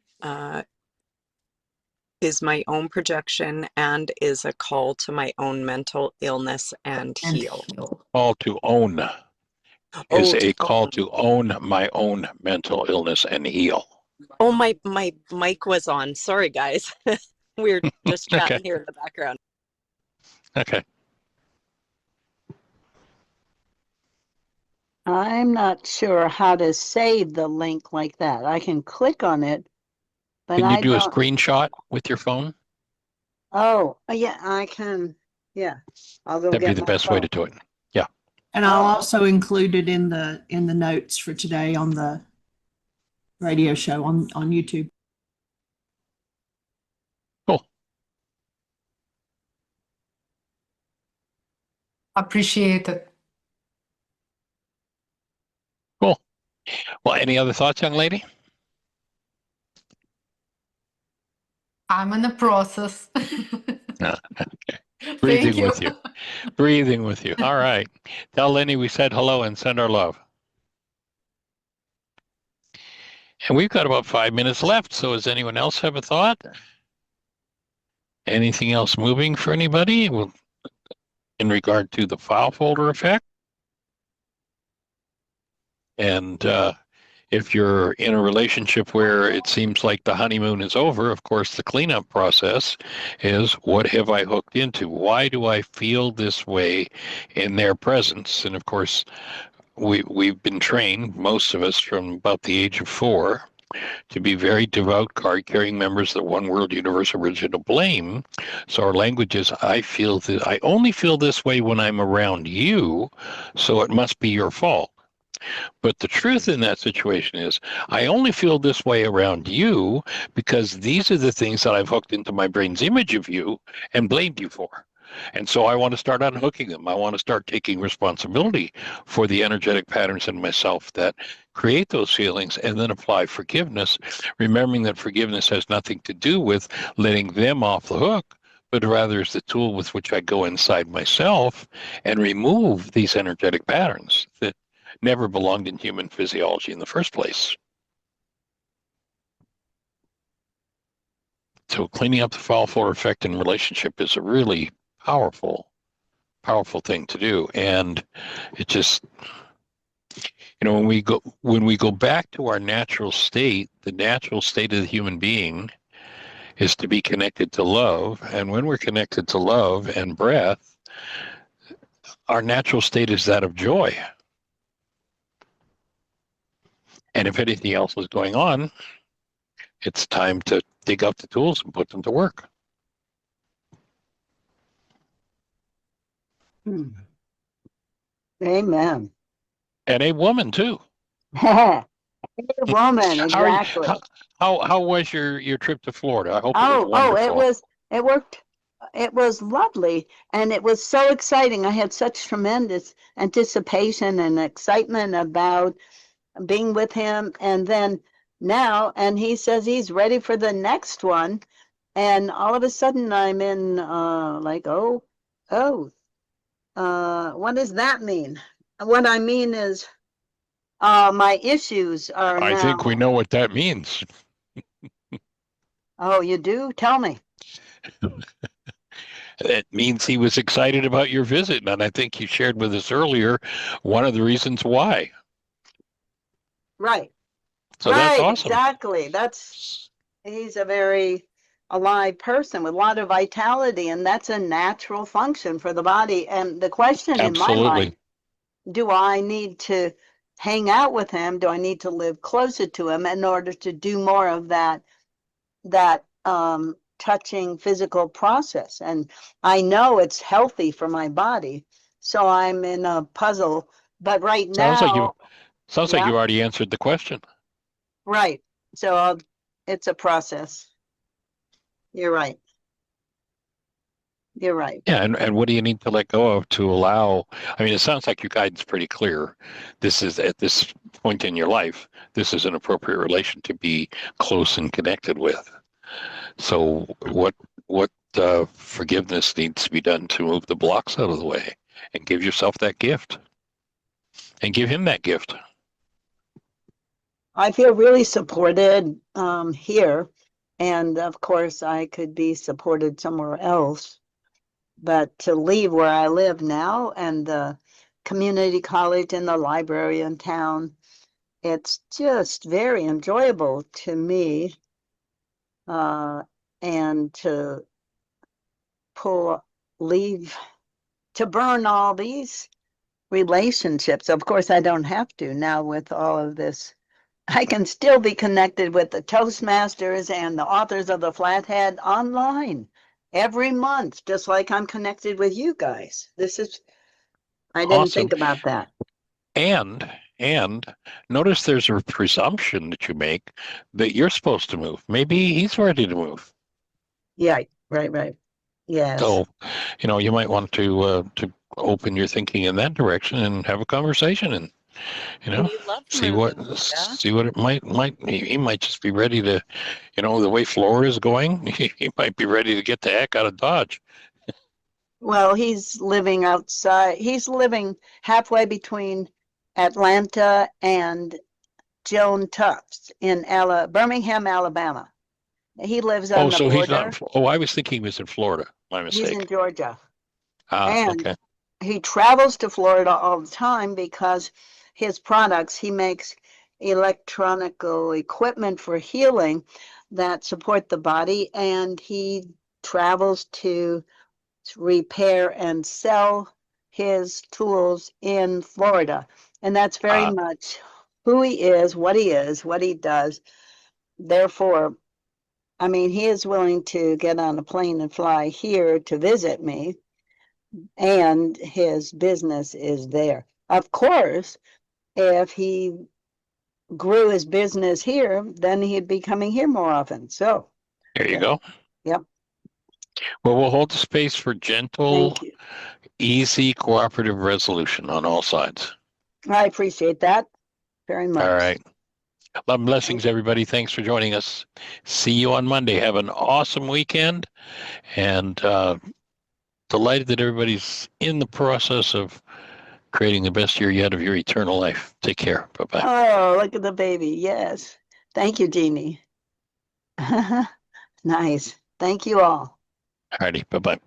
Is my own projection and is a call to my own mental illness and heal. Call to own is a call to own my own mental illness and heal. Oh, my mic was on. Sorry, guys. We're just chatting here in the background. Okay. I'm not sure how to save the link like that. I can click on it, but Can you I do a don't. screenshot with your phone? Oh, yeah, I can. Yeah, I'll go That'd get be the my best phone. way to do it. Yeah. And I'll also include it in the notes for today on the radio show on YouTube. Cool. Appreciate it. Cool. Well, any other thoughts, young lady? I'm in the process. No. Okay. Thank Breathing you. with you. Breathing with you. All right. Tell Lenny we said hello and send our love. And we've got about 5 minutes left. So does anyone else have a thought? Anything else moving for anybody in regard to the file folder effect? And if you're in a relationship where it seems like the honeymoon is over, of course, the cleanup process is, what have I hooked into? Why do I feel this way in their presence? And of course, we've been trained, most of us from about the age of 4, to be very devout card-carrying members of the One World Universe Original Blame. So our language is, I only feel this way when I'm around you, so it must be your fault. But the truth in that situation is, I only feel this way around you because these are the things that I've hooked into my brain's image of you and blamed you for. And so I want to start unhooking them. I want to start taking responsibility for the energetic patterns in myself that create those feelings, and then apply forgiveness, remembering that forgiveness has nothing to do with letting them off the hook, but rather is the tool with which I go inside myself and remove these energetic patterns that never belonged in human physiology in the first place. So cleaning up the file folder effect in relationship is a really powerful thing to do. And it just, when we go back to our natural state, the natural state of the human being is to be connected to love. And when we're connected to love and breath, our natural state is that of joy. And if anything else is going on, it's time to dig up the tools and put them to work. Amen. And a woman too. A woman, exactly. How was your trip to Florida? I hope it was wonderful. It was lovely, and it was so exciting. I had such tremendous anticipation and excitement about being with him, and then now, and he says he's ready for the next one, and all of a sudden I'm in what does that mean? What I mean is my issues are I now. think we know what that means. Oh, you do? Tell me. It means he was excited about your visit, and I think you shared with us earlier one of the reasons why. Right. So that's awesome. Exactly. He's a very alive person with a lot of vitality, and that's a natural function for the body. And the question in my mind, do I need to hang out with him? Do I need to live closer to him in order to do more of that touching physical process? And I know it's healthy for my body, so I'm in a puzzle. But right now, sounds like you already answered the question. Right. So it's a process. You're right. You're right. Yeah, and what do you need to let go of to allow? I mean, it sounds like your guidance is pretty clear. This is, at this point in your life, this is an appropriate relation to be close and connected with. So what forgiveness needs to be done to move the blocks out of the way and give yourself that gift and give him that gift? I feel really supported here. And of course, I could be supported somewhere else. But to leave where I live now and the community college and the library in town, it's just very enjoyable to me. And to burn all these relationships. Of course, I don't have to now with all of this. I can still be connected with the Toastmasters and the authors of the Flathead online every month, just like I'm connected with you guys. I didn't awesome. think about that. And notice there's a presumption that you make that you're supposed to move. Maybe he's ready to move. Yeah, right. Yes. So, you might want to open your thinking in that direction and have a conversation, and And you love see what moving, Linda. it might he might just be ready to, the way Florida is going, he might be ready to get the heck out of Dodge. Well, he's living outside. He's living halfway between Atlanta and Joan Tufts in Birmingham, Alabama. He lives on Oh, the so he's border. not. Oh, I was thinking he was in Florida. My He's in mistake. Georgia. Ah, And okay. he travels to Florida all the time because his products, he makes electronical equipment for healing that support the body, and he travels to repair and sell his tools in Florida. And that's very Ah, much who he is, what he does. Therefore, I mean, he is willing to get on a plane and fly here to visit me, and his business is there. Of course, if he grew his business here, then he'd be coming here more often. So, there you yeah, go. yep. Well, we'll hold the space for gentle, Thank you. easy, cooperative resolution on all sides. I appreciate that very much. All right. Love and blessings, everybody. Thanks for joining us. See you on Monday. Have an awesome weekend, and delighted that everybody's in the process of creating the best year yet of your eternal life. Take care. Bye-bye. Oh, look at the baby. Yes. Thank you, Jeannie. Nice. Thank you all. All righty. Bye-bye.